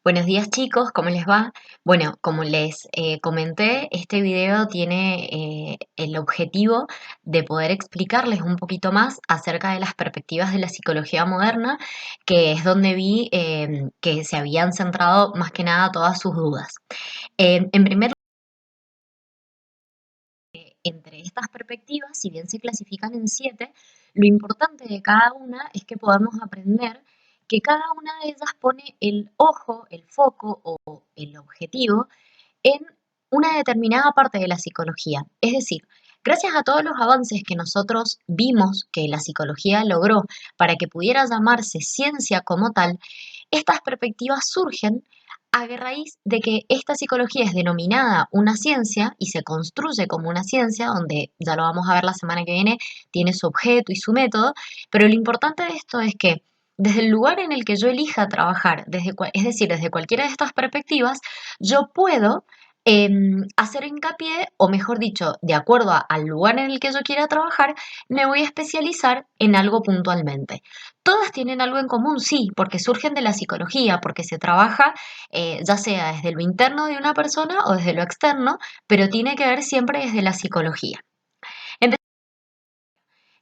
Buenos días chicos, ¿cómo les va? Bueno, como les comenté, este video tiene el objetivo de poder explicarles un poquito más acerca de las perspectivas de la psicología moderna, que es donde vi que se habían centrado más que nada todas sus dudas. En primer lugar, entre estas perspectivas, si bien se clasifican en 7, lo importante de cada una es que podamos aprender que cada una de ellas pone el ojo, el foco o el objetivo en una determinada parte de la psicología. Es decir, gracias a todos los avances que nosotros vimos que la psicología logró para que pudiera llamarse ciencia como tal, estas perspectivas surgen a raíz de que esta psicología es denominada una ciencia y se construye como una ciencia, donde ya lo vamos a ver la semana que viene, tiene su objeto y su método, pero lo importante de esto es que desde el lugar en el que yo elija trabajar, es decir, desde cualquiera de estas perspectivas, yo puedo hacer hincapié, o mejor dicho, de acuerdo al lugar en el que yo quiera trabajar, me voy a especializar en algo puntualmente. Todas tienen algo en común, sí, porque surgen de la psicología, porque se trabaja ya sea desde lo interno de una persona o desde lo externo, pero tiene que ver siempre desde la psicología.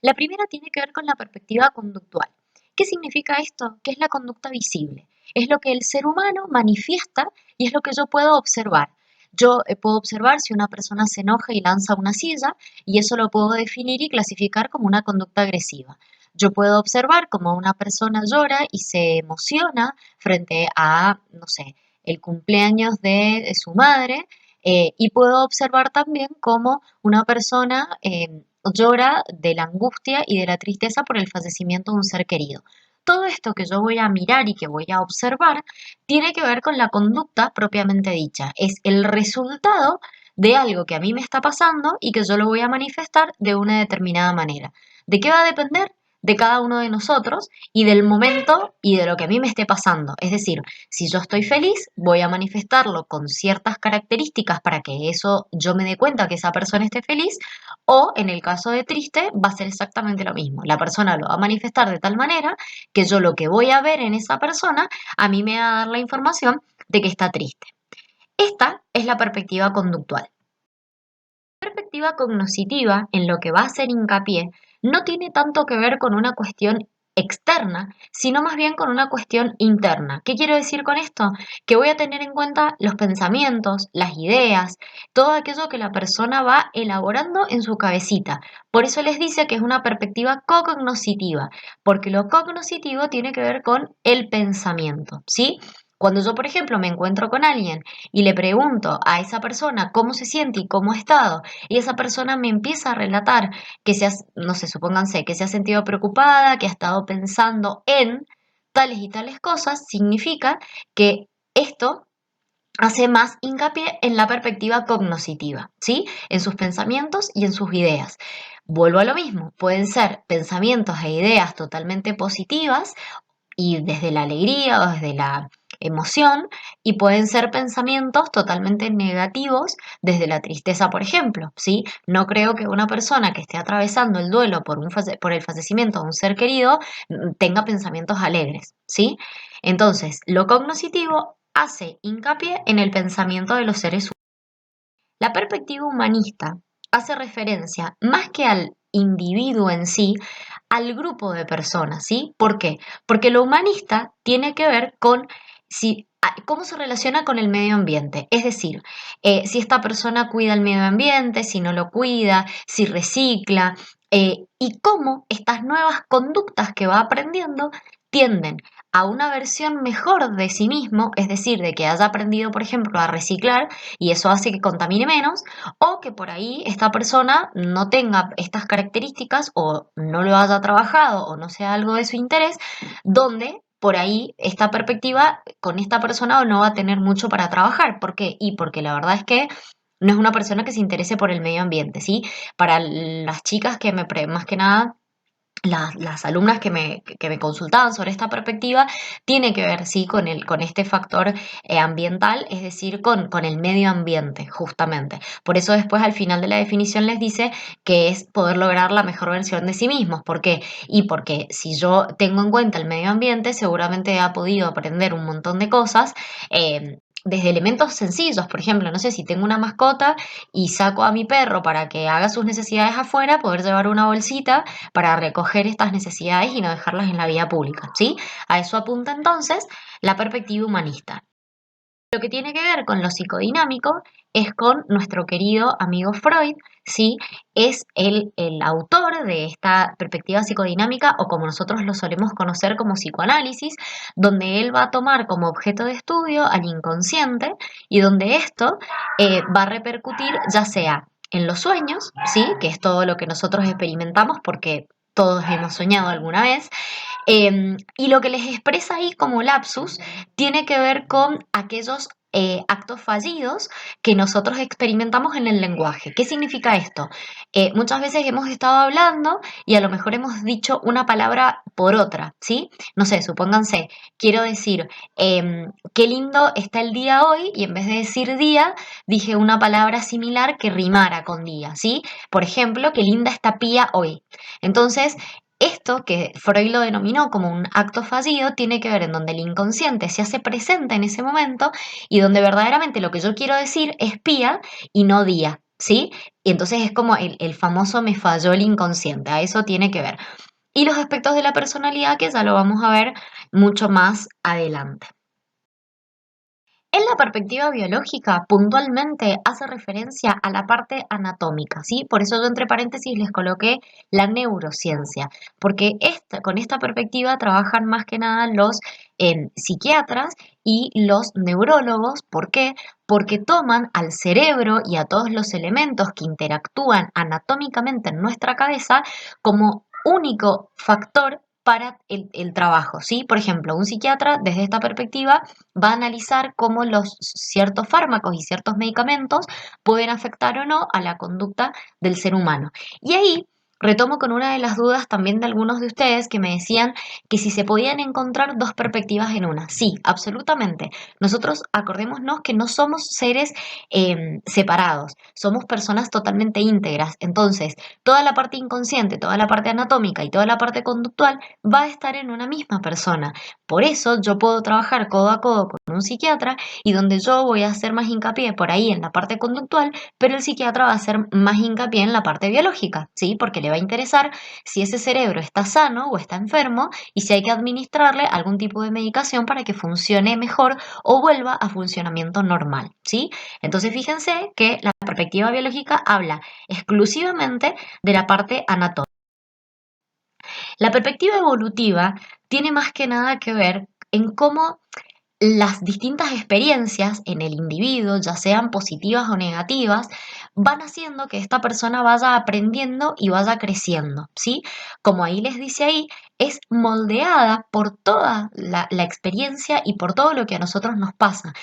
La primera tiene que ver con la perspectiva conductual. ¿Qué significa esto? Que es la conducta visible. Es lo que el ser humano manifiesta y es lo que yo puedo observar. Yo puedo observar si una persona se enoja y lanza una silla y eso lo puedo definir y clasificar como una conducta agresiva. Yo puedo observar cómo una persona llora y se emociona frente a, no sé, el cumpleaños de su madre, y puedo observar también cómo una persona llora de la angustia y de la tristeza por el fallecimiento de un ser querido. Todo esto que yo voy a mirar y que voy a observar tiene que ver con la conducta propiamente dicha. Es el resultado de algo que a mí me está pasando y que yo lo voy a manifestar de una determinada manera. ¿De qué va a depender? De cada uno de nosotros y del momento y de lo que a mí me esté pasando. Es decir, si yo estoy feliz, voy a manifestarlo con ciertas características para que eso yo me dé cuenta que esa persona esté feliz, o en el caso de triste, va a ser exactamente lo mismo. La persona lo va a manifestar de tal manera que yo lo que voy a ver en esa persona, a mí me va a dar la información de que está triste. Esta es la perspectiva conductual. La perspectiva cognoscitiva, en lo que va a hacer hincapié, no tiene tanto que ver con una cuestión externa, sino más bien con una cuestión interna. ¿Qué quiero decir con esto? Que voy a tener en cuenta los pensamientos, las ideas, todo aquello que la persona va elaborando en su cabecita. Por eso les dice que es una perspectiva cognoscitiva, porque lo cognoscitivo tiene que ver con el pensamiento, ¿sí? Cuando yo, por ejemplo, me encuentro con alguien y le pregunto a esa persona cómo se siente y cómo ha estado, y esa persona me empieza a relatar que no sé, supónganse, que se ha sentido preocupada, que ha estado pensando en tales y tales cosas, significa que esto hace más hincapié en la perspectiva cognoscitiva, ¿sí? En sus pensamientos y en sus ideas. Vuelvo a lo mismo, pueden ser pensamientos e ideas totalmente positivas y desde la alegría o desde la emoción, y pueden ser pensamientos totalmente negativos desde la tristeza, por ejemplo, ¿sí? No creo que una persona que esté atravesando el duelo por el fallecimiento de un ser querido tenga pensamientos alegres, ¿sí? Entonces, lo cognoscitivo hace hincapié en el pensamiento de los seres humanos. La perspectiva humanista hace referencia más que al individuo en sí, al grupo de personas, ¿sí? ¿Por qué? Porque lo humanista tiene que ver con cómo se relaciona con el medio ambiente, es decir, si esta persona cuida el medio ambiente, si no lo cuida, si recicla, y cómo estas nuevas conductas que va aprendiendo tienden a una versión mejor de sí mismo, es decir, de que haya aprendido, por ejemplo, a reciclar y eso hace que contamine menos, o que por ahí esta persona no tenga estas características o no lo haya trabajado o no sea algo de su interés, donde por ahí esta perspectiva con esta persona no va a tener mucho para trabajar. ¿Por qué? Y porque la verdad es que no es una persona que se interese por el medio ambiente, ¿sí? Para las chicas que más que nada las alumnas que me consultaban sobre esta perspectiva tiene que ver, sí, con este factor ambiental, es decir, con el medio ambiente, justamente. Por eso después al final de la definición les dice que es poder lograr la mejor versión de sí mismos. ¿Por qué? Y porque si yo tengo en cuenta el medio ambiente, seguramente ha podido aprender un montón de cosas. Desde elementos sencillos, por ejemplo, no sé si tengo una mascota y saco a mi perro para que haga sus necesidades afuera, poder llevar una bolsita para recoger estas necesidades y no dejarlas en la vía pública, ¿sí? A eso apunta entonces la perspectiva humanista. Lo que tiene que ver con lo psicodinámico es con nuestro querido amigo Freud, ¿sí? Es el autor de esta perspectiva psicodinámica o como nosotros lo solemos conocer como psicoanálisis, donde él va a tomar como objeto de estudio al inconsciente y donde esto va a repercutir ya sea en los sueños, ¿sí? Que es todo lo que nosotros experimentamos porque todos hemos soñado alguna vez, y lo que les expresa ahí como lapsus tiene que ver con aquellos actos fallidos que nosotros experimentamos en el lenguaje. ¿Qué significa esto? Muchas veces hemos estado hablando y a lo mejor hemos dicho una palabra por otra, ¿sí? No sé, supónganse, quiero decir, qué lindo está el día hoy y en vez de decir día, dije una palabra similar que rimara con día, ¿sí? Por ejemplo, qué linda está Pía hoy. Entonces, esto, que Freud lo denominó como un acto fallido, tiene que ver en donde el inconsciente se hace presente en ese momento y donde verdaderamente lo que yo quiero decir es pía y no día, ¿sí? Y entonces es como el famoso me falló el inconsciente, a eso tiene que ver. Y los aspectos de la personalidad que ya lo vamos a ver mucho más adelante. En la perspectiva biológica, puntualmente hace referencia a la parte anatómica, ¿sí? Por eso yo entre paréntesis les coloqué la neurociencia, porque con esta perspectiva trabajan más que nada los psiquiatras y los neurólogos. ¿Por qué? Porque toman al cerebro y a todos los elementos que interactúan anatómicamente en nuestra cabeza como único factor para el trabajo, ¿sí? Por ejemplo, un psiquiatra desde esta perspectiva va a analizar cómo los ciertos fármacos y ciertos medicamentos pueden afectar o no a la conducta del ser humano. Y ahí retomo con una de las dudas también de algunos de ustedes que me decían que si se podían encontrar dos perspectivas en una. Sí, absolutamente. Nosotros acordémonos que no somos seres separados, somos personas totalmente íntegras. Entonces, toda la parte inconsciente, toda la parte anatómica y toda la parte conductual va a estar en una misma persona. Por eso yo puedo trabajar codo a codo con un psiquiatra y donde yo voy a hacer más hincapié por ahí en la parte conductual, pero el psiquiatra va a hacer más hincapié en la parte biológica, ¿sí? Porque le va a interesar si ese cerebro está sano o está enfermo y si hay que administrarle algún tipo de medicación para que funcione mejor o vuelva a funcionamiento normal, ¿sí? Entonces fíjense que la perspectiva biológica habla exclusivamente de la parte anatómica. La perspectiva evolutiva tiene más que nada que ver en cómo las distintas experiencias en el individuo, ya sean positivas o negativas, van haciendo que esta persona vaya aprendiendo y vaya creciendo, ¿sí? Como ahí les dice ahí, es moldeada por toda la experiencia y por todo lo que a nosotros nos pasa.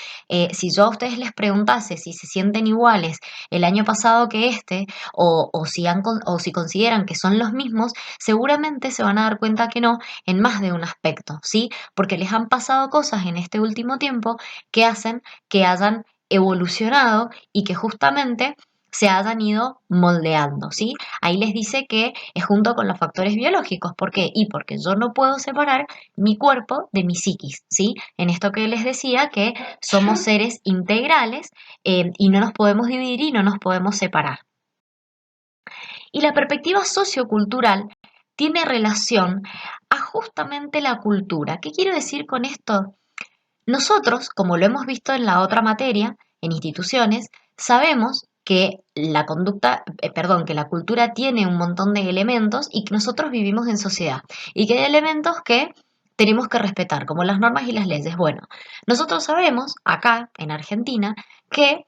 Si yo a ustedes les preguntase si se sienten iguales el año pasado que este, o si consideran que son los mismos, seguramente se van a dar cuenta que no en más de un aspecto, ¿sí? Porque les han pasado cosas en este último tiempo que hacen que hayan evolucionado y que justamente se hayan ido moldeando, ¿sí? Ahí les dice que es junto con los factores biológicos. ¿Por qué? Y porque yo no puedo separar mi cuerpo de mi psiquis, ¿sí? En esto que les decía que somos seres integrales y no nos podemos dividir y no nos podemos separar. Y la perspectiva sociocultural tiene relación a justamente la cultura. ¿Qué quiero decir con esto? Nosotros, como lo hemos visto en la otra materia, en instituciones, sabemos que la conducta, perdón, que la cultura tiene un montón de elementos y que nosotros vivimos en sociedad y que hay elementos que tenemos que respetar, como las normas y las leyes. Bueno, nosotros sabemos acá en Argentina que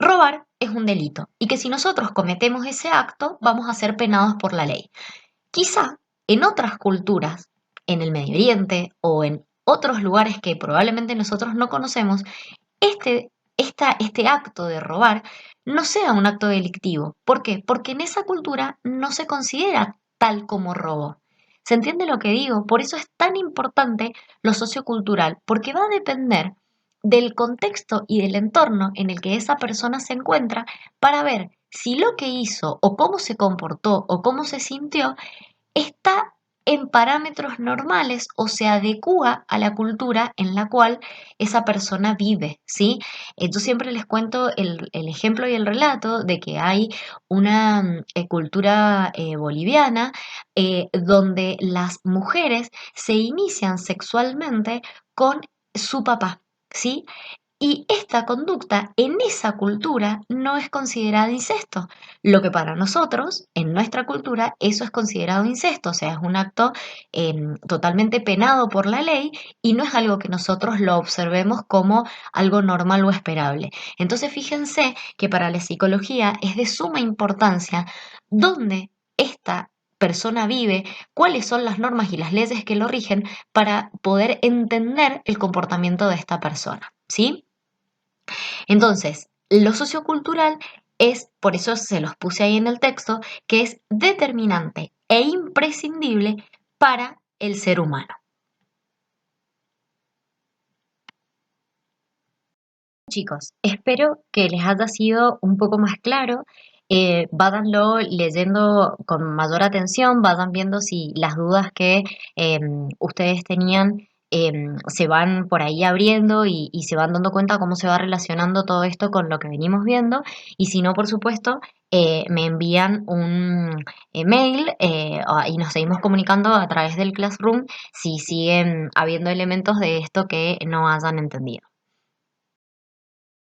robar es un delito y que si nosotros cometemos ese acto vamos a ser penados por la ley. Quizá en otras culturas, en el Medio Oriente o en otros lugares que probablemente nosotros no conocemos, este acto de robar no sea un acto delictivo. ¿Por qué? Porque en esa cultura no se considera tal como robo. ¿Se entiende lo que digo? Por eso es tan importante lo sociocultural, porque va a depender del contexto y del entorno en el que esa persona se encuentra para ver si lo que hizo o cómo se comportó o cómo se sintió está en parámetros normales o se adecúa a la cultura en la cual esa persona vive, ¿sí? Yo siempre les cuento el ejemplo y el relato de que hay una cultura boliviana donde las mujeres se inician sexualmente con su papá, ¿sí? Y esta conducta en esa cultura no es considerada incesto, lo que para nosotros, en nuestra cultura, eso es considerado incesto, o sea, es un acto totalmente penado por la ley y no es algo que nosotros lo observemos como algo normal o esperable. Entonces, fíjense que para la psicología es de suma importancia dónde esta persona vive, cuáles son las normas y las leyes que lo rigen para poder entender el comportamiento de esta persona, ¿sí? Entonces, lo sociocultural es, por eso se los puse ahí en el texto, que es determinante e imprescindible para el ser humano. Chicos, espero que les haya sido un poco más claro. Váyanlo leyendo con mayor atención, vayan viendo si las dudas que ustedes tenían se van por ahí abriendo y se van dando cuenta cómo se va relacionando todo esto con lo que venimos viendo. Y si no, por supuesto, me envían un mail y nos seguimos comunicando a través del Classroom si siguen habiendo elementos de esto que no hayan entendido.